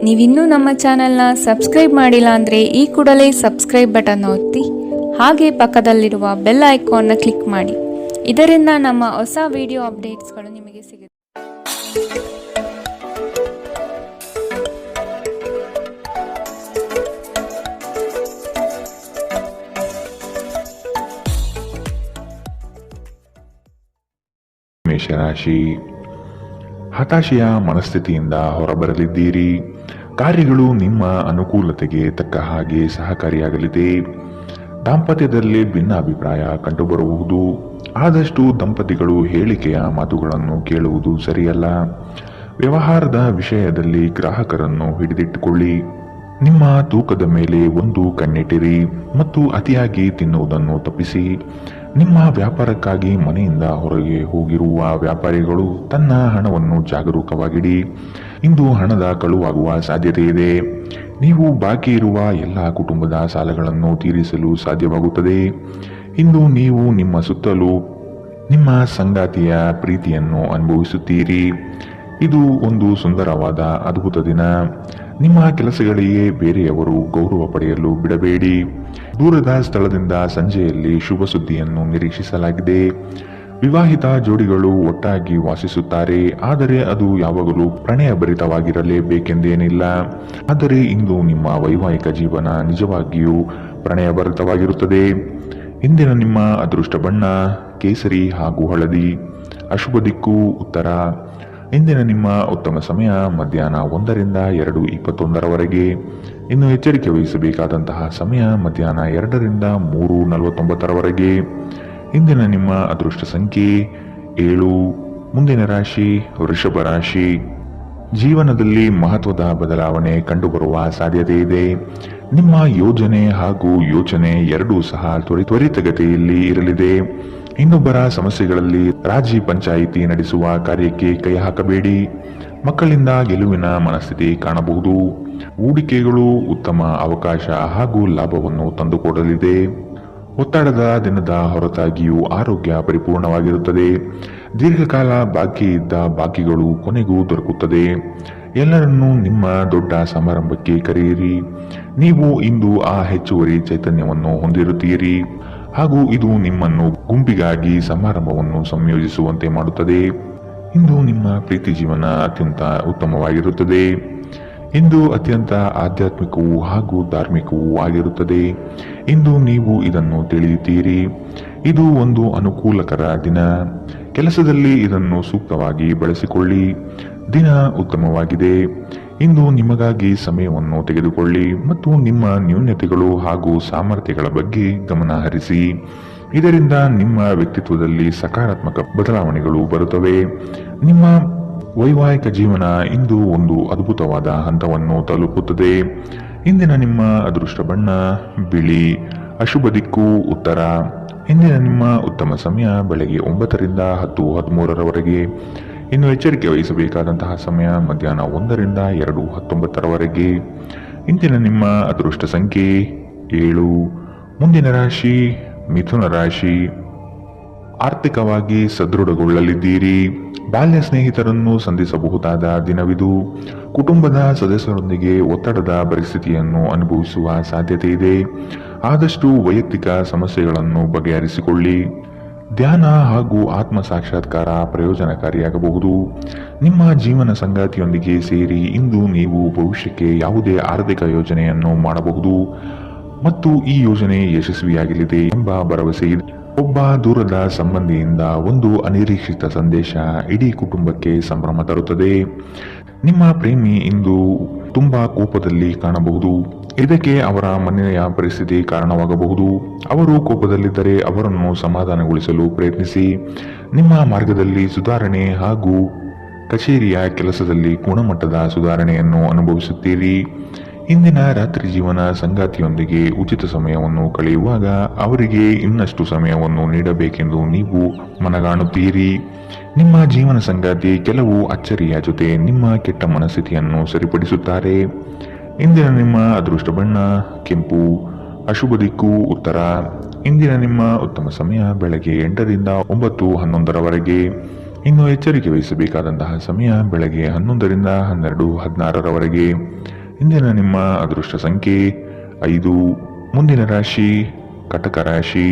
ನೀವಿನ್ನೂ ನಮ್ಮ ಚಾನೆಲ್ನ ಸಬ್ಸ್ಕ್ರೈಬ್ ಮಾಡಿಲ್ಲ ಅಂದರೆ ಈ ಕೂಡಲೇ ಸಬ್ಸ್ಕ್ರೈಬ್ ಬಟನ್ ಒತ್ತಿ ಹಾಗೆ ಪಕ್ಕದಲ್ಲಿರುವ ಬೆಲ್ ಐಕಾನ್ನ ಕ್ಲಿಕ್ ಮಾಡಿ. ಇದರಿಂದ ನಮ್ಮ ಹೊಸ ವಿಡಿಯೋ ಅಪ್ಡೇಟ್ಸ್ಗಳು ನಿಮಗೆ ಸಿಗುತ್ತೆ. ಮೇಷರಾಶಿ, ಹತಾಶೆಯ ಮನಸ್ಥಿತಿಯಿಂದ ಹೊರಬರಲಿದ್ದೀರಿ. ಕಾರ್ಯಗಳು ನಿಮ್ಮ ಅನುಕೂಲತೆಗೆ ತಕ್ಕ ಹಾಗೆ ಸಹಕಾರಿಯಾಗಲಿದೆ. ದಾಂಪತ್ಯದಲ್ಲಿ ಭಿನ್ನಾಭಿಪ್ರಾಯ ಕಂಡುಬರಬಹುದು. ಆದಷ್ಟು ದಂಪತಿಗಳು ಹೇಳಿಕೆಯ ಮಾತುಗಳನ್ನು ಕೇಳುವುದು ಸರಿಯಲ್ಲ. ವ್ಯವಹಾರದ ವಿಷಯದಲ್ಲಿ ಗ್ರಾಹಕರನ್ನು ಹಿಡಿದಿಟ್ಟುಕೊಳ್ಳಿ. ನಿಮ್ಮ ತೂಕದ ಮೇಲೆ ಒಂದು ಕಣ್ಣಿಟ್ಟಿರಿ ಮತ್ತು ಅತಿಯಾಗಿ ತಿನ್ನುವುದನ್ನು ತಪ್ಪಿಸಿ. ನಿಮ್ಮ ವ್ಯಾಪಾರಕ್ಕಾಗಿ ಮನೆಯಿಂದ ಹೊರಗೆ ಹೋಗಿರುವ ವ್ಯಾಪಾರಿಗಳು ತನ್ನ ಹಣವನ್ನು ಜಾಗರೂಕವಾಗಿಡಿ. ಇಂದು ಹಣದ ಕಳುವಾಗುವ ಸಾಧ್ಯತೆ ಇದೆ. ನೀವು ಬಾಕಿ ಇರುವ ಎಲ್ಲ ಕುಟುಂಬದ ಸಾಲಗಳನ್ನು ತೀರಿಸಲು ಸಾಧ್ಯವಾಗುತ್ತದೆ. ಇಂದು ನೀವು ನಿಮ್ಮ ಸುತ್ತಲೂ ನಿಮ್ಮ ಸಂಗಾತಿಯ ಪ್ರೀತಿಯನ್ನು ಅನುಭವಿಸುತ್ತೀರಿ. ಇದು ಒಂದು ಸುಂದರವಾದ ಅದ್ಭುತ ದಿನ. ನಿಮ್ಮ ಕೆಲಸಗಳಿಗೆ ಬೇರೆಯವರು ಗೌರವ ಪಡೆಯಲು ಬಿಡಬೇಡಿ. ದೂರದ ಸ್ಥಳದಿಂದ ಸಂಜೆಯಲ್ಲಿ ಶುಭ ಸುದ್ದಿಯನ್ನು ನಿರೀಕ್ಷಿಸಲಾಗಿದೆ. ವಿವಾಹಿತ ಜೋಡಿಗಳು ಒಟ್ಟಾಗಿ ವಾಸಿಸುತ್ತಾರೆ, ಆದರೆ ಅದು ಯಾವಾಗಲೂ ಪ್ರಣಯಭರಿತವಾಗಿರಲೇಬೇಕೆಂದೇನಿಲ್ಲ. ಆದರೆ ಇಂದು ನಿಮ್ಮ ವೈವಾಹಿಕ ಜೀವನ ನಿಜವಾಗಿಯೂ ಪ್ರಣಯಭರಿತವಾಗಿರುತ್ತದೆ. ಇಂದಿನ ನಿಮ್ಮ ಅದೃಷ್ಟ ಬಣ್ಣ ಕೇಸರಿ ಹಾಗೂ ಹಳದಿ. ಅಶುಭ ದಿಕ್ಕು ಉತ್ತರ. ಇಂದಿನ ನಿಮ್ಮ ಉತ್ತಮ ಸಮಯ ಮಧ್ಯಾಹ್ನ 1ರಿಂದ 2:21 ಇನ್ನು ಎಚ್ಚರಿಕೆ ವಹಿಸಬೇಕಾದಂತಹ ಸಮಯ ಮಧ್ಯಾಹ್ನ 2ರಿಂದ 3:49 ಇಂದಿನ ನಿಮ್ಮ ಅದೃಷ್ಟ ಸಂಖ್ಯೆ 7. ಮುಂದಿನ ರಾಶಿ ವೃಷಭ ರಾಶಿ. ಜೀವನದಲ್ಲಿ ಮಹತ್ವದ ಬದಲಾವಣೆ ಕಂಡುಬರುವ ಸಾಧ್ಯತೆ ಇದೆ. ನಿಮ್ಮ ಯೋಜನೆ ಹಾಗೂ ಯೋಚನೆ ಎರಡೂ ಸಹ ತ್ವರಿತಗತಿಯಲ್ಲಿ ಇರಲಿದೆ. ಇನ್ನೊಬ್ಬರ ಸಮಸ್ಯೆಗಳಲ್ಲಿ ರಾಜಿ ಪಂಚಾಯಿತಿ ನಡೆಸುವ ಕಾರ್ಯಕ್ಕೆ ಕೈ ಹಾಕಬೇಡಿ. ಮಕ್ಕಳಿಂದ ಗೆಲುವಿನ ಮನಸ್ಥಿತಿ ಕಾಣಬಹುದು. ಹೂಡಿಕೆಗಳು ಉತ್ತಮ ಅವಕಾಶ ಹಾಗೂ ಲಾಭವನ್ನು ತಂದುಕೊಡಲಿದೆ. ಒತ್ತಡದ ದಿನದ ಹೊರತಾಗಿಯೂ ಆರೋಗ್ಯ ಪರಿಪೂರ್ಣವಾಗಿರುತ್ತದೆ. ದೀರ್ಘಕಾಲ ಬಾಕಿ ಇದ್ದ ಬಾಕಿಗಳು ಕೊನೆಗೂ ದೊರಕುತ್ತದೆ. ಎಲ್ಲರನ್ನೂ ನಿಮ್ಮ ದೊಡ್ಡ ಸಮಾರಂಭಕ್ಕೆ ಕರೆಯಿರಿ. ನೀವು ಇಂದು ಆ ಹೆಚ್ಚುವರಿ ಚೈತನ್ಯವನ್ನು ಹೊಂದಿರುತ್ತೀರಿ ಹಾಗೂ ಇದು ನಿಮ್ಮನ್ನು ಗುಂಪಿಗಾಗಿ ಸಮಾರಂಭವನ್ನು ಸಂಯೋಜಿಸುವಂತೆ ಮಾಡುತ್ತದೆ. ಇಂದು ನಿಮ್ಮ ಪ್ರೀತಿ ಜೀವನ ಅತ್ಯಂತ ಉತ್ತಮವಾಗಿರುತ್ತದೆ. ಇಂದು ಅತ್ಯಂತ ಆಧ್ಯಾತ್ಮಿಕವೂ ಹಾಗೂ ಧಾರ್ಮಿಕವೂ ಆಗಿರುತ್ತದೆ. ಇಂದು ನೀವು ಇದನ್ನು ತಿಳಿಯುತ್ತೀರಿ. ಇದು ಒಂದು ಅನುಕೂಲಕರ ದಿನ. ಕೆಲಸದಲ್ಲಿ ಇದನ್ನು ಸೂಕ್ತವಾಗಿ ಬಳಸಿಕೊಳ್ಳಿ. ದಿನ ಉತ್ತಮವಾಗಿದೆ. ಇಂದು ನಿಮಗಾಗಿ ಸಮಯವನ್ನು ತೆಗೆದುಕೊಳ್ಳಿ ಮತ್ತು ನಿಮ್ಮ ನ್ಯೂನತೆಗಳು ಹಾಗೂ ಸಾಮರ್ಥ್ಯಗಳ ಬಗ್ಗೆ ಗಮನ ಹರಿಸಿ. ಇದರಿಂದ ನಿಮ್ಮ ವ್ಯಕ್ತಿತ್ವದಲ್ಲಿ ಸಕಾರಾತ್ಮಕ ಬದಲಾವಣೆಗಳು ಬರುತ್ತವೆ. ನಿಮ್ಮ ವೈವಾಹಿಕ ಜೀವನ ಇಂದು ಒಂದು ಅದ್ಭುತವಾದ ಹಂತವನ್ನು ತಲುಪುತ್ತದೆ. ಇಂದಿನ ನಿಮ್ಮ ಅದೃಷ್ಟ ಬಣ್ಣ ಬಿಳಿ. ಅಶುಭ ದಿಕ್ಕು ಉತ್ತರ. ಇಂದಿನ ನಿಮ್ಮ ಉತ್ತಮ ಸಮಯ ಬೆಳಗ್ಗೆ 9ರಿಂದ 10:13 ಇನ್ನು ಎಚ್ಚರಿಕೆ ವಹಿಸಬೇಕಾದಂತಹ ಸಮಯ ಮಧ್ಯಾಹ್ನ 1ರಿಂದ 2:19 ಇಂದಿನ ನಿಮ್ಮ ಅದೃಷ್ಟ ಸಂಖ್ಯೆ 7. ಮುಂದಿನ ರಾಶಿ ಮಿಥುನ ರಾಶಿ. ಆರ್ಥಿಕವಾಗಿ ಸದೃಢಗೊಳ್ಳಲಿದ್ದೀರಿ. ಬಾಲ್ಯ ಸ್ನೇಹಿತರನ್ನು ಸಂಧಿಸಬಹುದಾದ ದಿನವಿದು. ಕುಟುಂಬದ ಸದಸ್ಯರೊಂದಿಗೆ ಒತ್ತಡದ ಪರಿಸ್ಥಿತಿಯನ್ನು ಅನುಭವಿಸುವ ಸಾಧ್ಯತೆ ಇದೆ. ಆದಷ್ಟು ವೈಯಕ್ತಿಕ ಸಮಸ್ಯೆಗಳನ್ನು ಬಗೆಹರಿಸಿಕೊಳ್ಳಿ. ಧ್ಯಾನ ಹಾಗೂ ಆತ್ಮ ಸಾಕ್ಷಾತ್ಕಾರ ಪ್ರಯೋಜನಕಾರಿಯಾಗಬಹುದು. ನಿಮ್ಮ ಜೀವನ ಸಂಗಾತಿಯೊಂದಿಗೆ ಸೇರಿ ಇಂದು ನೀವು ಭವಿಷ್ಯಕ್ಕೆ ಯಾವುದೇ ಆರ್ಥಿಕ ಯೋಜನೆಯನ್ನು ಮಾಡಬಹುದು ಮತ್ತು ಈ ಯೋಜನೆ ಯಶಸ್ವಿಯಾಗಲಿದೆ ಎಂಬ ಭರವಸೆ ಇದೆ. ಒಬ್ಬ ದೂರದ ಸಂಬಂಧಿಯಿಂದ ಒಂದು ಅನಿರೀಕ್ಷಿತ ಸಂದೇಶ ಇಡೀ ಕುಟುಂಬಕ್ಕೆ ಸಂಭ್ರಮ ತರುತ್ತದೆ. ನಿಮ್ಮ ಪ್ರೇಮಿ ಇಂದು ತುಂಬಾ ಕೋಪದಲ್ಲಿ ಕಾಣಬಹುದು. ಇದಕ್ಕೆ ಅವರ ಮನೆಯ ಪರಿಸ್ಥಿತಿ ಕಾರಣವಾಗಬಹುದು. ಅವರು ಕೋಪದಲ್ಲಿದ್ದರೆ ಅವರನ್ನು ಸಮಾಧಾನಗೊಳಿಸಲು ಪ್ರಯತ್ನಿಸಿ. ನಿಮ್ಮ ಮಾರ್ಗದಲ್ಲಿ ಸುಧಾರಣೆ ಹಾಗೂ ಕಚೇರಿಯ ಕೆಲಸದಲ್ಲಿ ಗುಣಮಟ್ಟದ ಸುಧಾರಣೆಯನ್ನು ಅನುಭವಿಸುತ್ತೀರಿ. ಇಂದಿನ ರಾತ್ರಿ ಜೀವನ ಸಂಗಾತಿಯೊಂದಿಗೆ ಉಚಿತ ಸಮಯವನ್ನು ಕಳೆಯುವಾಗ ಅವರಿಗೆ ಇನ್ನಷ್ಟು ಸಮಯವನ್ನು ನೀಡಬೇಕೆಂದು ನೀವು ಮನಗಾಣುತ್ತೀರಿ. ನಿಮ್ಮ ಜೀವನ ಸಂಗಾತಿ ಕೆಲವು ಅಚ್ಚರಿಯ ಜೊತೆ ನಿಮ್ಮ ಕೆಟ್ಟ ಮನಸ್ಥಿತಿಯನ್ನು ಸರಿಪಡಿಸುತ್ತಾರೆ. ಇಂದಿನ ನಿಮ್ಮ ಅದೃಷ್ಟ ಬಣ್ಣ ಕೆಂಪು. ಅಶುಭ ದಿಕ್ಕು ಉತ್ತರ. ಇಂದಿನ ನಿಮ್ಮ ಉತ್ತಮ ಸಮಯ ಬೆಳಗ್ಗೆ 8ರಿಂದ 9:11 ಇನ್ನು ಎಚ್ಚರಿಕೆ ವಹಿಸಬೇಕಾದಂತಹ ಸಮಯ ಬೆಳಗ್ಗೆ 11ರಿಂದ 12:16 ಇಂದಿನ ನಿಮ್ಮ ಅದೃಷ್ಟ ಸಂಖ್ಯೆ 5. ಮುಂದಿನ ರಾಶಿ ಕಟಕ ರಾಶಿ.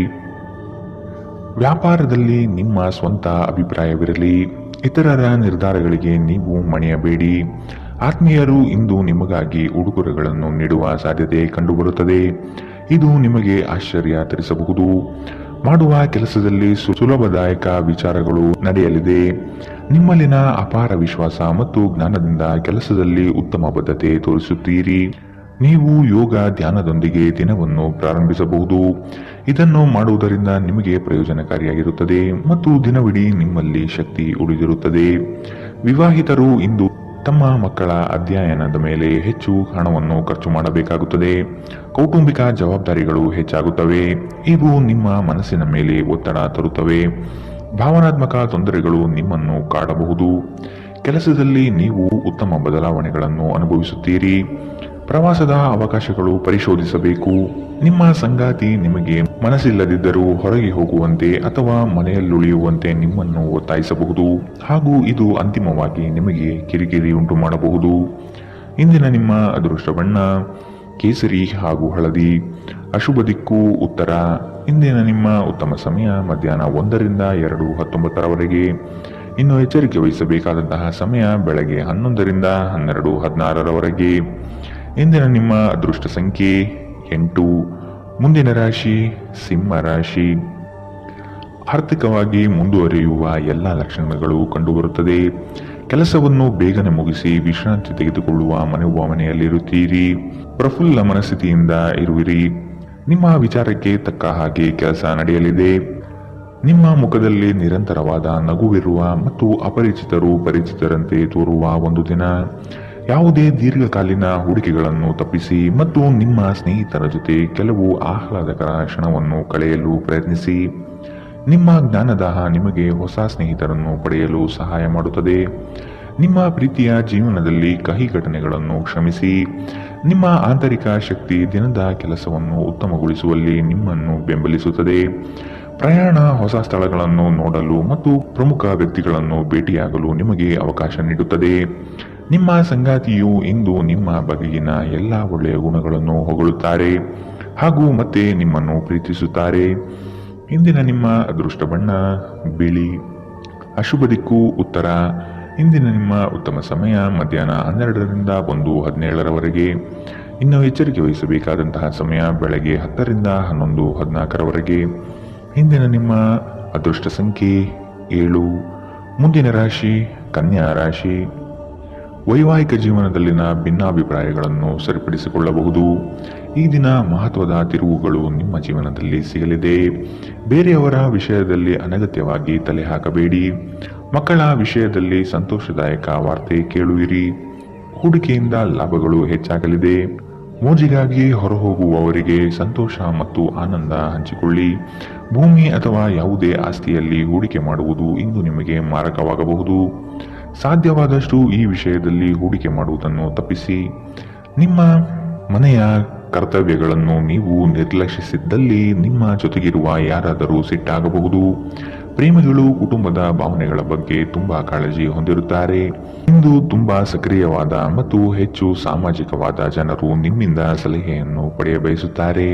ವ್ಯಾಪಾರದಲ್ಲಿ ನಿಮ್ಮ ಸ್ವಂತ ಅಭಿಪ್ರಾಯವಿರಲಿ. ಇತರರ ನಿರ್ಧಾರಗಳಿಗೆ ನೀವು ಮಣಿಯಬೇಡಿ. ಆತ್ಮೀಯರು ಇಂದು ನಿಮಗಾಗಿ ಉಡುಗೊರೆಗಳನ್ನು ನೀಡುವ ಸಾಧ್ಯತೆ ಕಂಡುಬರುತ್ತದೆ. ಇದು ನಿಮಗೆ ಆಶ್ಚರ್ಯ ತರಿಸಬಹುದು. ಮಾಡುವ ಕೆಲಸದಲ್ಲಿ ಸುಲಭದಾಯಕ ವಿಚಾರಗಳು ನಡೆಯಲಿದೆ. ನಿಮ್ಮಲ್ಲಿನ ಅಪಾರ ವಿಶ್ವಾಸ ಮತ್ತು ಜ್ಞಾನದಿಂದ ಕೆಲಸದಲ್ಲಿ ಉತ್ತಮ ಬದ್ಧತೆ ತೋರಿಸುತ್ತೀರಿ. ನೀವು ಯೋಗ ಧ್ಯಾನದೊಂದಿಗೆ ದಿನವನ್ನು ಪ್ರಾರಂಭಿಸಬಹುದು. ಇದನ್ನು ಮಾಡುವುದರಿಂದ ನಿಮಗೆ ಪ್ರಯೋಜನಕಾರಿಯಾಗಿರುತ್ತದೆ ಮತ್ತು ದಿನವಿಡೀ ನಿಮ್ಮಲ್ಲಿ ಶಕ್ತಿ ಉಳಿದಿರುತ್ತದೆ. ವಿವಾಹಿತರು ಇಂದು ತಮ್ಮ ಮಕ್ಕಳ ಅಧ್ಯಯನದ ಮೇಲೆ ಹೆಚ್ಚು ಹಣವನ್ನು ಖರ್ಚು ಮಾಡಬೇಕಾಗುತ್ತದೆ. ಕೌಟುಂಬಿಕ ಜವಾಬ್ದಾರಿಗಳು ಹೆಚ್ಚಾಗುತ್ತವೆ. ಇವು ನಿಮ್ಮ ಮನಸ್ಸಿನ ಮೇಲೆ ಒತ್ತಡ ತರುತ್ತವೆ. ಭಾವನಾತ್ಮಕ ತೊಂದರೆಗಳು ನಿಮ್ಮನ್ನು ಕಾಡಬಹುದು. ಕೆಲಸದಲ್ಲಿ ನೀವು ಉತ್ತಮ ಬದಲಾವಣೆಗಳನ್ನು ಅನುಭವಿಸುತ್ತೀರಿ. ಪ್ರವಾಸದ ಅವಕಾಶಗಳು ಪರಿಶೋಧಿಸಬೇಕು. ನಿಮ್ಮ ಸಂಗಾತಿ ನಿಮಗೆ ಮನಸ್ಸಿಲ್ಲದಿದ್ದರೂ ಹೊರಗೆ ಹೋಗುವಂತೆ ಅಥವಾ ಮನೆಯಲ್ಲುಳಿಯುವಂತೆ ನಿಮ್ಮನ್ನು ಒತ್ತಾಯಿಸಬಹುದು ಹಾಗೂ ಇದು ಅಂತಿಮವಾಗಿ ನಿಮಗೆ ಕಿರಿಕಿರಿ ಉಂಟು ಮಾಡಬಹುದು. ಇಂದಿನ ನಿಮ್ಮ ಅದೃಷ್ಟ ಬಣ್ಣ ಕೇಸರಿ ಹಾಗೂ ಹಳದಿ. ಅಶುಭ ದಿಕ್ಕು ಉತ್ತರ. ಇಂದಿನ ನಿಮ್ಮ ಉತ್ತಮ ಸಮಯ ಮಧ್ಯಾಹ್ನ 1ರಿಂದ 2:19 ಇನ್ನು ಎಚ್ಚರಿಕೆ ವಹಿಸಬೇಕಾದಂತಹ ಸಮಯ ಬೆಳಗ್ಗೆ 11ರಿಂದ 12:16 ಇಂದಿನ ನಿಮ್ಮ ಅದೃಷ್ಟ ಸಂಖ್ಯೆ 8. ಮುಂದಿನ ರಾಶಿ ಸಿಂಹ ರಾಶಿ. ಆರ್ಥಿಕವಾಗಿ ಮುಂದುವರಿಯುವ ಎಲ್ಲ ಲಕ್ಷಣಗಳು ಕಂಡುಬರುತ್ತದೆ. ಕೆಲಸವನ್ನು ಬೇಗನೆ ಮುಗಿಸಿ ವಿಶ್ರಾಂತಿ ತೆಗೆದುಕೊಳ್ಳುವ ಮನೋಭಾವನೆಯಲ್ಲಿರುತ್ತೀರಿ. ಪ್ರಫುಲ್ಲ ಮನಸ್ಥಿತಿಯಿಂದ ಇರುವಿರಿ. ನಿಮ್ಮ ವಿಚಾರಕ್ಕೆ ತಕ್ಕ ಹಾಗೆ ಕೆಲಸ ನಡೆಯಲಿದೆ. ನಿಮ್ಮ ಮುಖದಲ್ಲಿ ನಿರಂತರವಾದ ನಗುವಿರುವ ಮತ್ತು ಅಪರಿಚಿತರು ಪರಿಚಿತರಂತೆ ತೋರುವ ಒಂದು ದಿನ. ಯಾವುದೇ ದೀರ್ಘಕಾಲೀನ ಹೂಡಿಕೆಗಳನ್ನು ತಪ್ಪಿಸಿ ಮತ್ತು ನಿಮ್ಮ ಸ್ನೇಹಿತರ ಜೊತೆ ಕೆಲವು ಆಹ್ಲಾದಕರ ಕ್ಷಣವನ್ನು ಕಳೆಯಲು ಪ್ರಯತ್ನಿಸಿ. ನಿಮ್ಮ ಜ್ಞಾನದಾಹ ನಿಮಗೆ ಹೊಸ ಸ್ನೇಹಿತರನ್ನು ಪಡೆಯಲು ಸಹಾಯ ಮಾಡುತ್ತದೆ. ನಿಮ್ಮ ಪ್ರೀತಿಯ ಜೀವನದಲ್ಲಿ ಕಹಿ ಘಟನೆಗಳನ್ನು ಕ್ಷಮಿಸಿ. ನಿಮ್ಮ ಆಂತರಿಕ ಶಕ್ತಿ ದಿನದ ಕೆಲಸವನ್ನು ಉತ್ತಮಗೊಳಿಸುವಲ್ಲಿ ನಿಮ್ಮನ್ನು ಬೆಂಬಲಿಸುತ್ತದೆ. ಪ್ರಯಾಣ, ಹೊಸ ಸ್ಥಳಗಳನ್ನು ನೋಡಲು ಮತ್ತು ಪ್ರಮುಖ ವ್ಯಕ್ತಿಗಳನ್ನು ಭೇಟಿಯಾಗಲು ನಿಮಗೆ ಅವಕಾಶ ನೀಡುತ್ತದೆ. ನಿಮ್ಮ ಸಂಗಾತಿಯು ಇಂದು ನಿಮ್ಮ ಬಗೆಗಿನ ಎಲ್ಲ ಒಳ್ಳೆಯ ಗುಣಗಳನ್ನು ಹೊಗಳುತ್ತಾರೆ ಹಾಗೂ ಮತ್ತೆ ನಿಮ್ಮನ್ನು ಪ್ರೀತಿಸುತ್ತಾರೆ. ಇಂದಿನ ನಿಮ್ಮ ಅದೃಷ್ಟ ಬಣ್ಣ ಬಿಳಿ. ಅಶುಭ ದಿಕ್ಕು ಉತ್ತರ. ಇಂದಿನ ನಿಮ್ಮ ಉತ್ತಮ ಸಮಯ ಮಧ್ಯಾಹ್ನ 12ರಿಂದ 1:17 ಇನ್ನು ಎಚ್ಚರಿಕೆ ವಹಿಸಬೇಕಾದಂತಹ ಸಮಯ ಬೆಳಗ್ಗೆ 10ರಿಂದ 11:14 ಇಂದಿನ ನಿಮ್ಮ ಅದೃಷ್ಟ ಸಂಖ್ಯೆ 7. ಮುಂದಿನ ರಾಶಿ ಕನ್ಯಾ ರಾಶಿ. ವೈವಾಹಿಕ ಜೀವನದಲ್ಲಿನ ಭಿನ್ನಾಭಿಪ್ರಾಯಗಳನ್ನು ಸರಿಪಡಿಸಿಕೊಳ್ಳಬಹುದು. ಈ ದಿನ ಮಹತ್ವದ ತಿರುವುಗಳು ನಿಮ್ಮ ಜೀವನದಲ್ಲಿ ಸಿಗಲಿದೆ. ಬೇರೆಯವರ ವಿಷಯದಲ್ಲಿ ಅನಗತ್ಯವಾಗಿ ತಲೆ ಹಾಕಬೇಡಿ. ಮಕ್ಕಳ ವಿಷಯದಲ್ಲಿ ಸಂತೋಷದಾಯಕ ವಾರ್ತೆ ಕೇಳುವಿರಿ. ಹೂಡಿಕೆಯಿಂದ ಲಾಭಗಳು ಹೆಚ್ಚಾಗಲಿದೆ. ಮೋಜಿಗಾಗಿ ಹೊರಹೋಗುವವರಿಗೆ ಸಂತೋಷ ಮತ್ತು ಆನಂದ ಹಂಚಿಕೊಳ್ಳಿ. ಭೂಮಿ ಅಥವಾ ಯಾವುದೇ ಆಸ್ತಿಯಲ್ಲಿ ಹೂಡಿಕೆ ಮಾಡುವುದು ಇಂದು ನಿಮಗೆ ಮಾರಕವಾಗಬಹುದು. ಸಾಧ್ಯವಾದಷ್ಟು ಈ ವಿಷಯದಲ್ಲಿ ಹೂಡಿಕೆ ಮಾಡುವುದನ್ನು ತಪ್ಪಿಸಿ. ನಿಮ್ಮ ಮನೆಯ ಕರ್ತವ್ಯಗಳನ್ನು ನೀವು ನಿರ್ಲಕ್ಷಿಸಿದ್ದಲ್ಲಿ ನಿಮ್ಮ ಜೊತೆಗಿರುವ ಯಾರಾದರೂ ಸಿಟ್ಟಾಗಬಹುದು. ಪ್ರೇಮಿಗಳು ಕುಟುಂಬದ ಭಾವನೆಗಳ ಬಗ್ಗೆ ತುಂಬಾ ಕಾಳಜಿ ಹೊಂದಿರುತ್ತಾರೆ. ಇಂದು ತುಂಬಾ ಸಕ್ರಿಯವಾದ ಮತ್ತು ಹೆಚ್ಚು ಸಾಮಾಜಿಕವಾದ ಜನರು ನಿಮ್ಮಿಂದ ಸಲಹೆಯನ್ನು ಪಡೆಯಬಯಸುತ್ತಾರೆ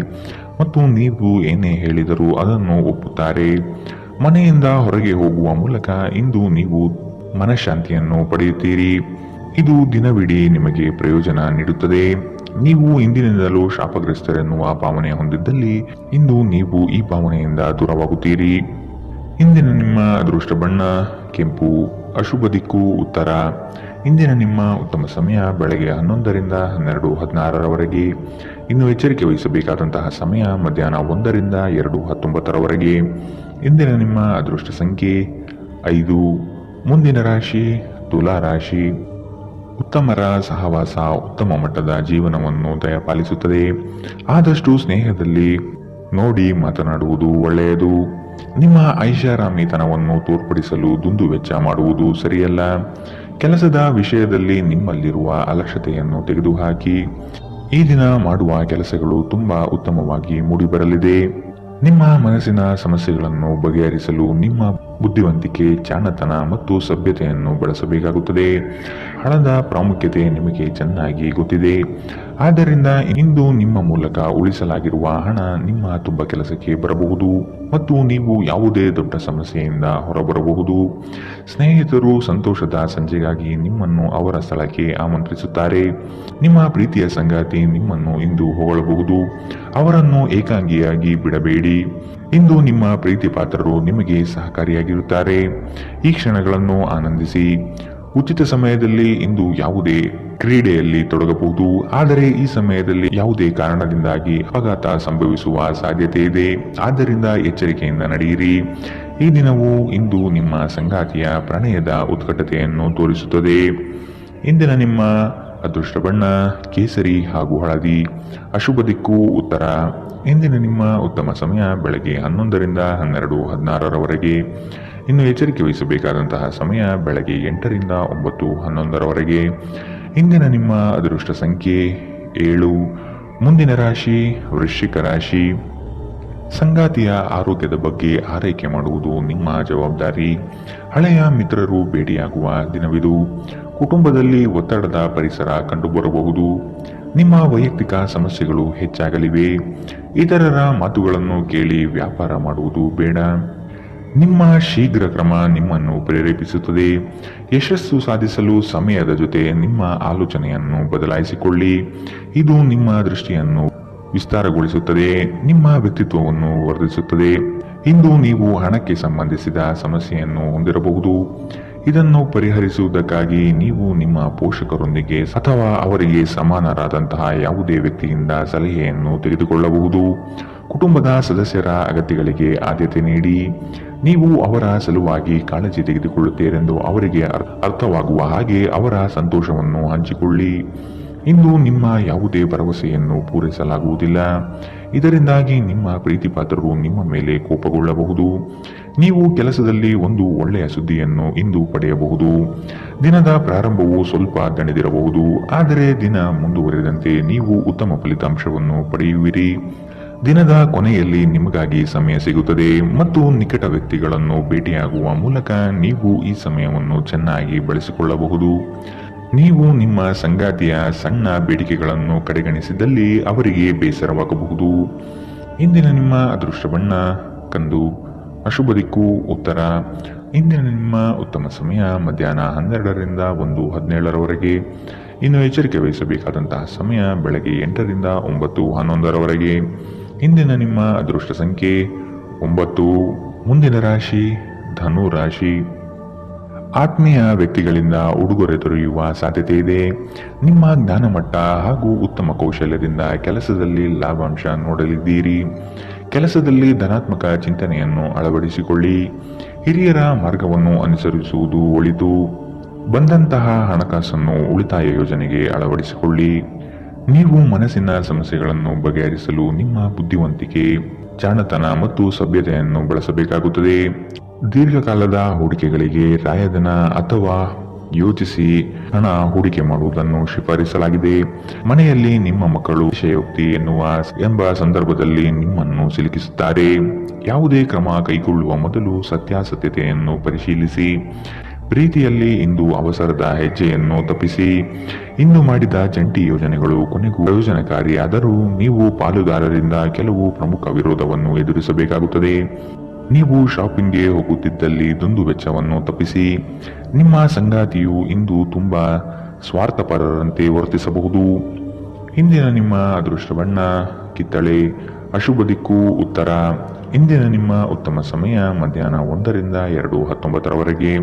ಮತ್ತು ನೀವು ಏನೇ ಹೇಳಿದರೂ ಅದನ್ನು ಒಪ್ಪುತ್ತಾರೆ. ಮನೆಯಿಂದ ಹೊರಗೆ ಹೋಗುವ ಮೂಲಕ ಇಂದು ನೀವು ಮನಃಶಾಂತಿಯನ್ನು ಪಡೆಯುತ್ತೀರಿ. ಇದು ದಿನವಿಡೀ ನಿಮಗೆ ಪ್ರಯೋಜನ ನೀಡುತ್ತದೆ. ನೀವು ಇಂದಿನಿಂದಲೂ ಶಾಪಗ್ರಸ್ತರೆನ್ನುವ ಭಾವನೆ ಹೊಂದಿದ್ದಲ್ಲಿ ಇಂದು ನೀವು ಈ ಭಾವನೆಯಿಂದ ದೂರವಾಗುತ್ತೀರಿ. ಇಂದಿನ ನಿಮ್ಮ ಅದೃಷ್ಟ ಬಣ್ಣ ಕೆಂಪು. ಅಶುಭ ದಿಕ್ಕು ಉತ್ತರ. ಇಂದಿನ ನಿಮ್ಮ ಉತ್ತಮ ಸಮಯ ಬೆಳಗ್ಗೆ 11ರಿಂದ 12:16 ಇನ್ನು ಎಚ್ಚರಿಕೆ ವಹಿಸಬೇಕಾದಂತಹ ಸಮಯ ಮಧ್ಯಾಹ್ನ 1ರಿಂದ 2:19 ಇಂದಿನ ನಿಮ್ಮ ಅದೃಷ್ಟ ಸಂಖ್ಯೆ 5. ಮುಂದಿನ ರಾಶಿ ತುಲಾ ರಾಶಿ. ಉತ್ತಮರ ಸಹವಾಸ ಉತ್ತಮ ಮಟ್ಟದ ಜೀವನವನ್ನು ದಯಪಾಲಿಸುತ್ತದೆ. ಆದಷ್ಟು ಸ್ನೇಹದಲ್ಲಿ ನೋಡಿ ಮಾತನಾಡುವುದು ಒಳ್ಳೆಯದು. ನಿಮ್ಮ ಐಷಾರಾಮಿತನವನ್ನು ತೋರ್ಪಡಿಸಲು ದುಂದುವೆಚ್ಚ ಮಾಡುವುದು ಸರಿಯಲ್ಲ. ಕೆಲಸದ ವಿಷಯದಲ್ಲಿ ನಿಮ್ಮಲ್ಲಿರುವ ಅಲಕ್ಷ್ಯತೆಯನ್ನು ತೆಗೆದುಹಾಕಿ. ಈ ದಿನ ಮಾಡುವ ಕೆಲಸಗಳು ತುಂಬಾ ಉತ್ತಮವಾಗಿ ಮೂಡಿಬರಲಿದೆ. ನಿಮ್ಮ ಮನಸ್ಸಿನ ಸಮಸ್ಯೆಗಳನ್ನು ಬಗೆಹರಿಸಲು ನಿಮ್ಮ ಬುದ್ಧಿವಂತಿಕೆ, ಜಾಣತನ ಮತ್ತು ಸಭ್ಯತೆಯನ್ನು ಬಳಸಬೇಕಾಗುತ್ತದೆ. ಹಣದ ಪ್ರಾಮುಖ್ಯತೆ ನಿಮಗೆ ಚೆನ್ನಾಗಿ ಗೊತ್ತಿದೆ. ಆದ್ದರಿಂದ ಇಂದು ನಿಮ್ಮ ಮೂಲಕ ಉಳಿಸಲಾಗಿರುವ ಹಣ ನಿಮ್ಮ ತುಂಬ ಕೆಲಸಕ್ಕೆ ಬರಬಹುದು ಮತ್ತು ನೀವು ಯಾವುದೇ ದೊಡ್ಡ ಸಮಸ್ಯೆಯಿಂದ ಹೊರಬರಬಹುದು. ಸ್ನೇಹಿತರು ಸಂತೋಷದ ಸಂಜೆಗಾಗಿ ನಿಮ್ಮನ್ನು ಅವರ ಸ್ಥಳಕ್ಕೆ ಆಮಂತ್ರಿಸುತ್ತಾರೆ. ನಿಮ್ಮ ಪ್ರೀತಿಯ ಸಂಗಾತಿ ನಿಮ್ಮನ್ನು ಇಂದು ಹೊಗಳಬಹುದು. ಅವರನ್ನು ಏಕಾಂಗಿಯಾಗಿ ಬಿಡಬೇಡಿ. ಇಂದು ನಿಮ್ಮ ಪ್ರೀತಿ ಪಾತ್ರರು ನಿಮಗೆ ಸಹಕಾರಿಯಾಗಿರುತ್ತಾರೆ. ಈ ಕ್ಷಣಗಳನ್ನು ಆನಂದಿಸಿ. ಉಚಿತ ಸಮಯದಲ್ಲಿ ಇಂದು ಯಾವುದೇ ಕ್ರೀಡೆಯಲ್ಲಿ ತೊಡಗಬಹುದು, ಆದರೆ ಈ ಸಮಯದಲ್ಲಿ ಯಾವುದೇ ಕಾರಣದಿಂದಾಗಿ ಅಪಘಾತ ಸಂಭವಿಸುವ ಸಾಧ್ಯತೆ ಇದೆ. ಆದ್ದರಿಂದ ಎಚ್ಚರಿಕೆಯಿಂದ ನಡೆಯಿರಿ. ಈ ದಿನವು ಇಂದು ನಿಮ್ಮ ಸಂಗಾತಿಯ ಪ್ರಣಯದ ಉತ್ಕಟತೆಯನ್ನು ತೋರಿಸುತ್ತದೆ. ಇಂದಿನ ನಿಮ್ಮ ಅದೃಷ್ಟ ಬಣ್ಣ ಕೇಸರಿ ಹಾಗೂ ಹಳದಿ. ಅಶುಭ ದಿಕ್ಕು ಉತ್ತರ. ಇಂದಿನ ನಿಮ್ಮ ಉತ್ತಮ ಸಮಯ ಬೆಳಗ್ಗೆ 11ರಿಂದ 12:16ರವರೆಗೆ. ಇನ್ನು ಎಚ್ಚರಿಕೆ ವಹಿಸಬೇಕಾದಂತಹ ಸಮಯ ಬೆಳಗ್ಗೆ 8ರಿಂದ 9:11ರವರೆಗೆ. ಇಂದಿನ ನಿಮ್ಮ ಅದೃಷ್ಟ ಸಂಖ್ಯೆ 7. ಮುಂದಿನ ರಾಶಿ ವೃಶ್ಚಿಕ ರಾಶಿ. ಸಂಗಾತಿಯ ಆರೋಗ್ಯದ ಬಗ್ಗೆ ಆರೈಕೆ ಮಾಡುವುದು ನಿಮ್ಮ ಜವಾಬ್ದಾರಿ. ಹಳೆಯ ಮಿತ್ರರು ಭೇಟಿಯಾಗುವ ದಿನವಿದು. ಕುಟುಂಬದಲ್ಲಿ ಒತ್ತಡದ ಪರಿಸರ ಕಂಡುಬರಬಹುದು. ನಿಮ್ಮ ವೈಯಕ್ತಿಕ ಸಮಸ್ಯೆಗಳು ಹೆಚ್ಚಾಗಲಿವೆ. ಇತರರ ಮಾತುಗಳನ್ನು ಕೇಳಿ ವ್ಯಾಪಾರ ಮಾಡುವುದು ಬೇಡ. ನಿಮ್ಮ ಶೀಘ್ರ ಕ್ರಮ ನಿಮ್ಮನ್ನು ಪ್ರೇರೇಪಿಸುತ್ತದೆ. ಯಶಸ್ಸು ಸಾಧಿಸಲು ಸಮಯದ ಜೊತೆ ನಿಮ್ಮ ಆಲೋಚನೆಯನ್ನು ಬದಲಾಯಿಸಿಕೊಳ್ಳಿ. ಇದು ನಿಮ್ಮ ದೃಷ್ಟಿಯನ್ನು ವಿಸ್ತಾರಗೊಳಿಸುತ್ತದೆ, ನಿಮ್ಮ ವ್ಯಕ್ತಿತ್ವವನ್ನು ವರ್ಧಿಸುತ್ತದೆ. ಇಂದು ನೀವು ಹಣಕ್ಕೆ ಸಂಬಂಧಿಸಿದ ಸಮಸ್ಯೆಯನ್ನು ಹೊಂದಿರಬಹುದು. ಇದನ್ನು ಪರಿಹರಿಸುವುದಕ್ಕಾಗಿ ನೀವು ನಿಮ್ಮ ಪೋಷಕರೊಂದಿಗೆ ಅಥವಾ ಅವರಿಗೆ ಸಮಾನರಾದಂತಹ ಯಾವುದೇ ವ್ಯಕ್ತಿಯಿಂದ ಸಲಹೆಯನ್ನು ತೆಗೆದುಕೊಳ್ಳಬಹುದು. ಕುಟುಂಬದ ಸದಸ್ಯರ ಅಗತ್ಯಗಳಿಗೆ ಆದ್ಯತೆ ನೀಡಿ. ನೀವು ಅವರ ಸಲುವಾಗಿ ಕಾಳಜಿ ತೆಗೆದುಕೊಳ್ಳುತ್ತೀರೆಂದು ಅವರಿಗೆ ಅರ್ಥವಾಗುವ ಹಾಗೆ ಅವರ ಸಂತೋಷವನ್ನು ಹಂಚಿಕೊಳ್ಳಿ. ಇಂದು ನಿಮ್ಮ ಯಾವುದೇ ಭರವಸೆಯನ್ನು ಪೂರೈಸಲಾಗುವುದಿಲ್ಲ. ಇದರಿಂದಾಗಿ ನಿಮ್ಮ ಪ್ರೀತಿ ಪಾತ್ರರು ನಿಮ್ಮ ಮೇಲೆ ಕೋಪಗೊಳ್ಳಬಹುದು. ನೀವು ಕೆಲಸದಲ್ಲಿ ಒಂದು ಒಳ್ಳೆಯ ಸುದ್ದಿಯನ್ನು ಇಂದು ಪಡೆಯಬಹುದು. ದಿನದ ಪ್ರಾರಂಭವು ಸ್ವಲ್ಪ ದಣಿದಿರಬಹುದು, ಆದರೆ ದಿನ ಮುಂದುವರೆದಂತೆ ನೀವು ಉತ್ತಮ ಫಲಿತಾಂಶವನ್ನು ಪಡೆಯುವಿರಿ. ದಿನದ ಕೊನೆಯಲ್ಲಿ ನಿಮಗಾಗಿ ಸಮಯ ಸಿಗುತ್ತದೆ ಮತ್ತು ನಿಕಟ ವ್ಯಕ್ತಿಗಳನ್ನು ಭೇಟಿಯಾಗುವ ಮೂಲಕ ನೀವು ಈ ಸಮಯವನ್ನು ಚೆನ್ನಾಗಿ ಬಳಸಿಕೊಳ್ಳಬಹುದು. ನೀವು ನಿಮ್ಮ ಸಂಗಾತಿಯ ಸಣ್ಣ ಬೇಡಿಕೆಗಳನ್ನು ಕಡೆಗಣಿಸಿದಲ್ಲಿ ಅವರಿಗೆ ಬೇಸರವಾಗಬಹುದು. ಇಂದಿನ ನಿಮ್ಮ ಅದೃಷ್ಟ ಬಣ್ಣ ಕಂದು. ಅಶುಭ ದಿಕ್ಕು ಉತ್ತರ. ಇಂದಿನ ನಿಮ್ಮ ಉತ್ತಮ ಸಮಯ ಮಧ್ಯಾಹ್ನ 12ರಿಂದ 1:17ರವರೆಗೆ. ಇನ್ನು ಎಚ್ಚರಿಕೆ ವಹಿಸಬೇಕಾದಂತಹ ಸಮಯ ಬೆಳಗ್ಗೆ 8ರಿಂದ 9:11ರವರೆಗೆ. ಇಂದಿನ ನಿಮ್ಮ ಅದೃಷ್ಟ ಸಂಖ್ಯೆ 9. ಮುಂದಿನ ರಾಶಿ ಧನು ರಾಶಿ. ಆತ್ಮೀಯ ವ್ಯಕ್ತಿಗಳಿಂದ ಉಡುಗೊರೆ ದೊರೆಯುವ ಸಾಧ್ಯತೆ ಇದೆ. ನಿಮ್ಮ ಜ್ಞಾನಮಟ್ಟ ಹಾಗೂ ಉತ್ತಮ ಕೌಶಲ್ಯದಿಂದ ಕೆಲಸದಲ್ಲಿ ಲಾಭಾಂಶ ನೋಡಲಿದ್ದೀರಿ. ಕೆಲಸದಲ್ಲಿ ಧನಾತ್ಮಕ ಚಿಂತನೆಯನ್ನು ಅಳವಡಿಸಿಕೊಳ್ಳಿ. ಹಿರಿಯರ ಮಾರ್ಗವನ್ನು ಅನುಸರಿಸುವುದು ಒಳಿತು. ಬಂದಂತಹ ಹಣಕಾಸನ್ನು ಉಳಿತಾಯ ಯೋಜನೆಗೆ ಅಳವಡಿಸಿಕೊಳ್ಳಿ. ನೀವು ಮನಸ್ಸಿನ ಸಮಸ್ಯೆಗಳನ್ನು ಬಗೆಹರಿಸಲು ನಿಮ್ಮ ಬುದ್ಧಿವಂತಿಕೆ, ಜಾಣತನ ಮತ್ತು ಸಭ್ಯತೆಯನ್ನು ಬಳಸಬೇಕಾಗುತ್ತದೆ. ದೀರ್ಘಕಾಲದ ಹೂಡಿಕೆಗಳಿಗೆ ರಾಯಧನ ಅಥವಾ ಯೋಚಿಸಿ ಹಣ ಹೂಡಿಕೆ ಮಾಡುವುದನ್ನು ಶಿಫಾರಿಸಲಾಗಿದೆ. ಮನೆಯಲ್ಲಿ ನಿಮ್ಮ ಮಕ್ಕಳು ವಿಷಯೋಕ್ತಿ ಎಂಬ ಸಂದರ್ಭದಲ್ಲಿ ನಿಮ್ಮನ್ನು ಸಿಲುಕಿಸುತ್ತಾರೆ. ಯಾವುದೇ ಕ್ರಮ ಕೈಗೊಳ್ಳುವ ಮೊದಲು ಸತ್ಯಾಸತ್ಯತೆಯನ್ನು ಪರಿಶೀಲಿಸಿ. ಪ್ರೀತಿಯಲ್ಲಿ ಇಂದು ಅವಸರದ ಹೆಜ್ಜೆಯನ್ನು ತಪ್ಪಿಸಿ. ಇಂದು ಮಾಡಿದ ಜಂಟಿ ಯೋಜನೆಗಳು ಕೊನೆಗೂ ಪ್ರಯೋಜನಕಾರಿಯಾದರೂ ನೀವು ಪಾಲುದಾರರಿಂದ ಕೆಲವು ಪ್ರಮುಖ ವಿರೋಧವನ್ನು ಎದುರಿಸಬೇಕಾಗುತ್ತದೆ. ನೀವು ಶಾಪಿಂಗ್ಗೆ ಹೋಗುತ್ತಿದ್ದಲ್ಲಿ ದುಂದು ವೆಚ್ಚವನ್ನು ತಪ್ಪಿಸಿ. ನಿಮ್ಮ ಸಂಗಾತಿಯು ಇಂದು ತುಂಬಾ ಸ್ವಾರ್ಥಪರರಂತೆ ವರ್ತಿಸಬಹುದು. ಇಂದಿನ ನಿಮ್ಮ ಅದೃಷ್ಟ ಬಣ್ಣ ಕಿತ್ತಳೆ. ಅಶುಭ ದಿಕ್ಕು ಉತ್ತರ. ಇಂದಿನ ನಿಮ್ಮ ಉತ್ತಮ ಸಮಯ ಮಧ್ಯಾಹ್ನ 1ರಿಂದ 2:19ರವರೆಗೆ.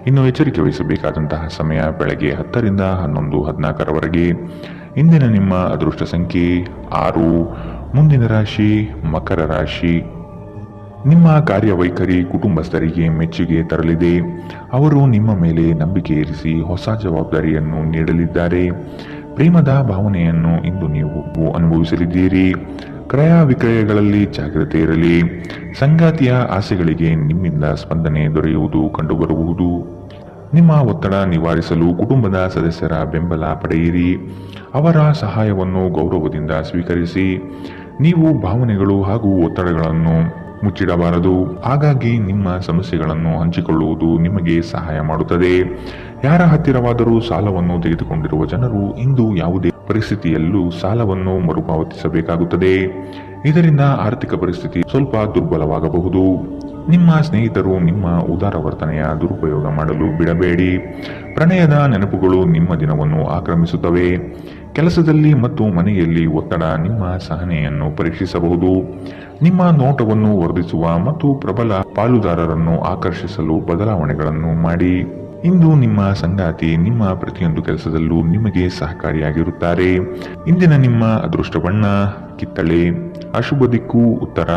ಇನ್ನು ಎಚ್ಚರಿಕೆ ವಹಿಸಬೇಕಾದಂತಹ ಸಮಯ ಬೆಳಗ್ಗೆ 10ರಿಂದ 11:14ರವರೆಗೆ. ಇಂದಿನ ನಿಮ್ಮ ಅದೃಷ್ಟ ಸಂಖ್ಯೆ 6. ಮುಂದಿನ ರಾಶಿ ಮಕರ ರಾಶಿ. ನಿಮ್ಮ ಕಾರ್ಯವೈಖರಿ ಕುಟುಂಬಸ್ಥರಿಗೆ ಮೆಚ್ಚುಗೆ ತರಲಿದೆ. ಅವರು ನಿಮ್ಮ ಮೇಲೆ ನಂಬಿಕೆ ಇರಿಸಿ ಹೊಸ ಜವಾಬ್ದಾರಿಯನ್ನು ನೀಡಲಿದ್ದಾರೆ. ಪ್ರೇಮದ ಭಾವನೆಯನ್ನು ಇಂದು ನೀವು ಅನುಭವಿಸಲಿದ್ದೀರಿ. ಕ್ರಯ ವಿಕ್ರಯಗಳಲ್ಲಿ ಜಾಗ್ರತೆ ಇರಲಿ. ಸಂಗಾತಿಯ ಆಸೆಗಳಿಗೆ ನಿಮ್ಮಿಂದ ಸ್ಪಂದನೆ ದೊರೆಯುವುದು ಕಂಡುಬರಬಹುದು. ನಿಮ್ಮ ಒತ್ತಡ ನಿವಾರಿಸಲು ಕುಟುಂಬದ ಸದಸ್ಯರ ಬೆಂಬಲ ಪಡೆಯಿರಿ. ಅವರ ಸಹಾಯವನ್ನು ಗೌರವದಿಂದ ಸ್ವೀಕರಿಸಿ. ನೀವು ಭಾವನೆಗಳು ಹಾಗೂ ಒತ್ತಡಗಳನ್ನು ಮುಚ್ಚಿಡಬಾರದು. ಹಾಗಾಗಿ ನಿಮ್ಮ ಸಮಸ್ಯೆಗಳನ್ನು ಹಂಚಿಕೊಳ್ಳುವುದು ನಿಮಗೆ ಸಹಾಯ ಮಾಡುತ್ತದೆ. ಯಾರ ಹತ್ತಿರವಾದರೂ ಸಾಲವನ್ನು ತೆಗೆದುಕೊಂಡಿರುವ ಜನರು ಇಂದು ಯಾವುದೇ ಪರಿಸ್ಥಿತಿಯಲ್ಲೂ ಸಾಲವನ್ನು ಮರುಪಾವತಿಸಬೇಕಾಗುತ್ತದೆ. ಇದರಿಂದ ಆರ್ಥಿಕ ಪರಿಸ್ಥಿತಿ ಸ್ವಲ್ಪ ದುರ್ಬಲವಾಗಬಹುದು. ನಿಮ್ಮ ಸ್ನೇಹಿತರು ನಿಮ್ಮ ಉದಾರ ವರ್ತನೆಯ ದುರುಪಯೋಗ ಮಾಡಲು ಬಿಡಬೇಡಿ. ಪ್ರಣಯದ ನೆನಪುಗಳು ನಿಮ್ಮ ದಿನವನ್ನು ಆಕ್ರಮಿಸುತ್ತವೆ. ಕೆಲಸದಲ್ಲಿ ಮತ್ತು ಮನೆಯಲ್ಲಿ ಒತ್ತಡ ನಿಮ್ಮ ಸಹನೆಯನ್ನು ಪರೀಕ್ಷಿಸಬಹುದು. ನಿಮ್ಮ ನೋಟವನ್ನು ವರ್ಧಿಸುವ ಮತ್ತು ಪ್ರಬಲ ಪಾಲುದಾರರನ್ನು ಆಕರ್ಷಿಸಲು ಬದಲಾವಣೆಗಳನ್ನು ಮಾಡಿ. ಇಂದು ನಿಮ್ಮ ಸಂಗಾತಿ ನಿಮ್ಮ ಪ್ರತಿಯೊಂದು ಕೆಲಸದಲ್ಲೂ ನಿಮಗೆ ಸಹಕಾರಿಯಾಗಿರುತ್ತಾರೆ. ಇಂದಿನ ನಿಮ್ಮ ಅದೃಷ್ಟ ಬಣ್ಣ ಕಿತ್ತಳೆ, ಅಶುಭ ದಿಕ್ಕು ಉತ್ತರ.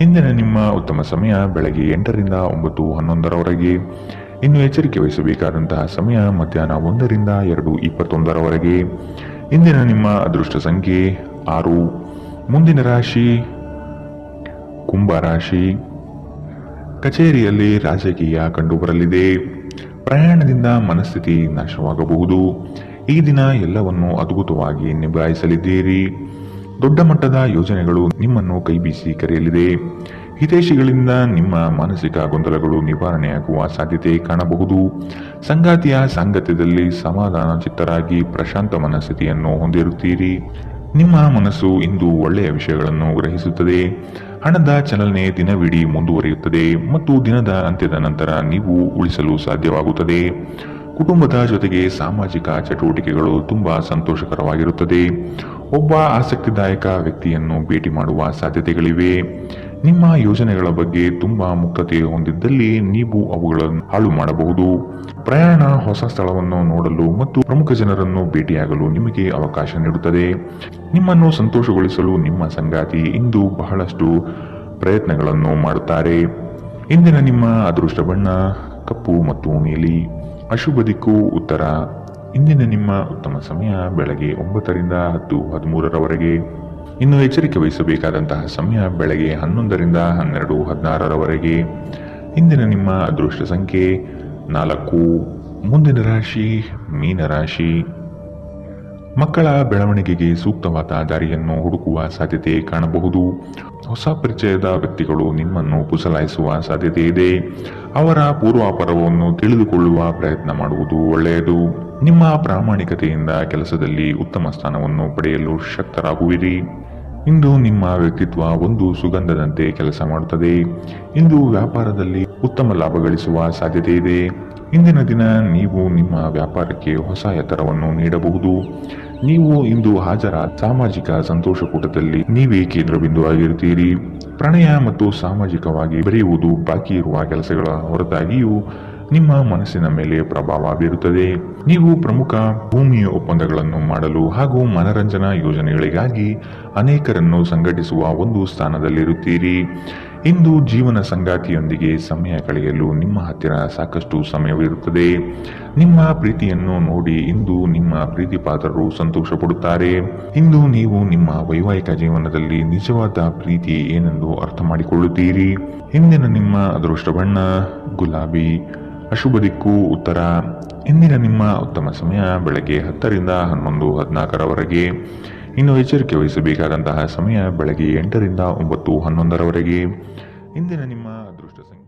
ಇಂದಿನ ನಿಮ್ಮ ಉತ್ತಮ ಸಮಯ ಬೆಳಗ್ಗೆ 8ರಿಂದ 9:11ರವರೆಗೆ. ಇನ್ನು ಎಚ್ಚರಿಕೆ ವಹಿಸಬೇಕಾದಂತಹ ಸಮಯ ಮಧ್ಯಾಹ್ನ 1ರಿಂದ 2:21ರವರೆಗೆ. ಇಂದಿನ ನಿಮ್ಮ ಅದೃಷ್ಟ ಸಂಖ್ಯೆ 6. ಮುಂದಿನ ರಾಶಿ ಕುಂಭ ರಾಶಿ. ಕಚೇರಿಯಲ್ಲಿ ರಾಜಕೀಯ ಕಂಡುಬರಲಿದೆ. ಪ್ರಯಾಣದಿಂದ ಮನಸ್ಥಿತಿ ನಾಶವಾಗಬಹುದು. ಈ ದಿನ ಎಲ್ಲವನ್ನು ಅದ್ಭುತವಾಗಿ ನಿಭಾಯಿಸಲಿದ್ದೀರಿ. ದೊಡ್ಡ ಮಟ್ಟದ ಯೋಜನೆಗಳು ನಿಮ್ಮನ್ನು ಕೈಬೀಸಿ ಕರೆಯಲಿದೆ. ಹಿತೈಷಿಗಳಿಂದ ನಿಮ್ಮ ಮಾನಸಿಕ ಗೊಂದಲಗಳು ನಿವಾರಣೆಯಾಗುವ ಸಾಧ್ಯತೆ ಕಾಣಬಹುದು. ಸಂಗಾತಿಯ ಸಾಂಗತ್ಯದಲ್ಲಿ ಸಮಾಧಾನ ಚಿತ್ತರಾಗಿ ಪ್ರಶಾಂತ ಮನಸ್ಥಿತಿಯನ್ನು ಹೊಂದಿರುತ್ತೀರಿ. ನಿಮ್ಮ ಮನಸ್ಸು ಇಂದು ಒಳ್ಳೆಯ ವಿಷಯಗಳನ್ನು ಗ್ರಹಿಸುತ್ತದೆ. ಹಣದ ಚಲನೆ ದಿನವಿಡೀ ಮುಂದುವರಿಯುತ್ತದೆ ಮತ್ತು ದಿನದ ಅಂತ್ಯದ ನಂತರ ನೀವು ಉಳಿಸಲು ಸಾಧ್ಯವಾಗುತ್ತದೆ. ಕುಟುಂಬದ ಜೊತೆಗೆ ಸಾಮಾಜಿಕ ಚಟುವಟಿಕೆಗಳು ತುಂಬಾ ಸಂತೋಷಕರವಾಗಿರುತ್ತದೆ. ಒಬ್ಬ ಆಸಕ್ತಿದಾಯಕ ವ್ಯಕ್ತಿಯನ್ನು ಭೇಟಿ ಮಾಡುವ ಸಾಧ್ಯತೆಗಳಿವೆ. ನಿಮ್ಮ ಯೋಜನೆಗಳ ಬಗ್ಗೆ ತುಂಬಾ ಮುಕ್ತತೆ ಹೊಂದಿದ್ದಲ್ಲಿ ನೀವು ಅವುಗಳನ್ನು ಹಾಳು ಮಾಡಬಹುದು. ಪ್ರಯಾಣ ಹೊಸ ಸ್ಥಳವನ್ನು ನೋಡಲು ಮತ್ತು ಪ್ರಮುಖ ಜನರನ್ನು ಭೇಟಿಯಾಗಲು ನಿಮಗೆ ಅವಕಾಶ ನೀಡುತ್ತದೆ. ನಿಮ್ಮನ್ನು ಸಂತೋಷಗೊಳಿಸಲು ನಿಮ್ಮ ಸಂಗಾತಿ ಇಂದು ಬಹಳಷ್ಟು ಪ್ರಯತ್ನಗಳನ್ನು ಮಾಡುತ್ತಾರೆ. ಇಂದಿನ ನಿಮ್ಮ ಅದೃಷ್ಟ ಬಣ್ಣ ಕಪ್ಪು ಮತ್ತು ನೀಲಿ, ಅಶುಭ ದಿಕ್ಕು ಉತ್ತರ. ಇಂದಿನ ನಿಮ್ಮ ಉತ್ತಮ ಸಮಯ ಬೆಳಗ್ಗೆ 9ರಿಂದ 10:13ರವರೆಗೆ. ಇನ್ನು ಎಚ್ಚರಿಕೆ ವಹಿಸಬೇಕಾದಂತಹ ಸಮಯ ಬೆಳಗ್ಗೆ 11ರಿಂದ 12:16ರವರೆಗೆ. ಇಂದಿನ ನಿಮ್ಮ ಅದೃಷ್ಟ ಸಂಖ್ಯೆ 4. ಮುಂದಿನ ರಾಶಿ ಮೀನರಾಶಿ. ಮಕ್ಕಳ ಬೆಳವಣಿಗೆಗೆ ಸೂಕ್ತವಾದ ದಾರಿಯನ್ನು ಹುಡುಕುವ ಸಾಧ್ಯತೆ ಕಾಣಬಹುದು. ಹೊಸ ಪರಿಚಯದ ವ್ಯಕ್ತಿಗಳು ನಿಮ್ಮನ್ನು ಪುಸಲಾಯಿಸುವ ಸಾಧ್ಯತೆ ಇದೆ. ಅವರ ಪೂರ್ವಾಪರವನ್ನು ತಿಳಿದುಕೊಳ್ಳುವ ಪ್ರಯತ್ನ ಮಾಡುವುದು ಒಳ್ಳೆಯದು. ನಿಮ್ಮ ಪ್ರಾಮಾಣಿಕತೆಯಿಂದ ಕೆಲಸದಲ್ಲಿ ಉತ್ತಮ ಸ್ಥಾನವನ್ನು ಪಡೆಯಲು ಶಕ್ತರಾಗುವಿರಿ. ಇಂದು ನಿಮ್ಮ ವ್ಯಕ್ತಿತ್ವ ಒಂದು ಸುಗಂಧದಂತೆ ಕೆಲಸ ಮಾಡುತ್ತದೆ. ಇಂದು ವ್ಯಾಪಾರದಲ್ಲಿ ಉತ್ತಮ ಲಾಭ ಗಳಿಸುವ ಸಾಧ್ಯತೆ ಇದೆ. ಇಂದಿನ ದಿನ ನೀವು ನಿಮ್ಮ ವ್ಯಾಪಾರಕ್ಕೆ ಹೊಸ ಎತ್ತರವನ್ನು ನೀಡಬಹುದು. ನೀವು ಇಂದು ಹಾಜರಾದ ಸಾಮಾಜಿಕ ಸಂತೋಷಕೂಟದಲ್ಲಿ ನೀವೇ ಕೇಂದ್ರಬಿಂದುವಾಗಿರುತ್ತೀರಿ. ಪ್ರಣಯ ಮತ್ತು ಸಾಮಾಜಿಕವಾಗಿ ಬೆರೆಯುವುದು ಬಾಕಿ ಇರುವ ಕೆಲಸಗಳ ಹೊರತಾಗಿಯೂ ನಿಮ್ಮ ಮನಸ್ಸಿನ ಮೇಲೆ ಪ್ರಭಾವ ಬೀರುತ್ತದೆ. ನೀವು ಪ್ರಮುಖ ಭೂಮಿಯ ಒಪ್ಪಂದಗಳನ್ನು ಮಾಡಲು ಹಾಗೂ ಮನರಂಜನಾ ಯೋಜನೆಗಳಿಗಾಗಿ ಅನೇಕರನ್ನು ಸಂಘಟಿಸುವ ಒಂದು ಸ್ಥಾನದಲ್ಲಿರುತ್ತೀರಿ. ಇಂದು ಜೀವನ ಸಂಗಾತಿಯೊಂದಿಗೆ ಸಮಯ ಕಳೆಯಲು ನಿಮ್ಮ ಹತ್ತಿರ ಸಾಕಷ್ಟು ಸಮಯವಿರುತ್ತದೆ. ನಿಮ್ಮ ಪ್ರೀತಿಯನ್ನು ನೋಡಿ ಇಂದು ನಿಮ್ಮ ಪ್ರೀತಿಪಾತ್ರರು ಸಂತೋಷ ಪಡುತ್ತಾರೆ. ಇಂದು ನೀವು ನಿಮ್ಮ ವೈವಾಹಿಕ ಜೀವನದಲ್ಲಿ ನಿಜವಾದ ಪ್ರೀತಿ ಏನೆಂದು ಅರ್ಥ ಮಾಡಿಕೊಳ್ಳುತ್ತೀರಿ. ಇಂದಿನ ನಿಮ್ಮ ಅದೃಷ್ಟ ಬಣ್ಣ ಗುಲಾಬಿ, ಅಶುಭ ದಿಕ್ಕು ಉತ್ತರ. ಇಂದಿನ ನಿಮ್ಮ ಉತ್ತಮ ಸಮಯ ಬೆಳಗ್ಗೆ 10ರಿಂದ 11:14ರವರೆಗೆ. ಇನ್ನು ಎಚ್ಚರಿಕೆ ವಹಿಸಬೇಕಾದಂತಹ ಸಮಯ ಬೆಳಗ್ಗೆ 8ರಿಂದ 9:11ರವರೆಗೆ. ಇಂದಿನ ನಿಮ್ಮ ಅದೃಷ್ಟ ಸಂಖ್ಯೆ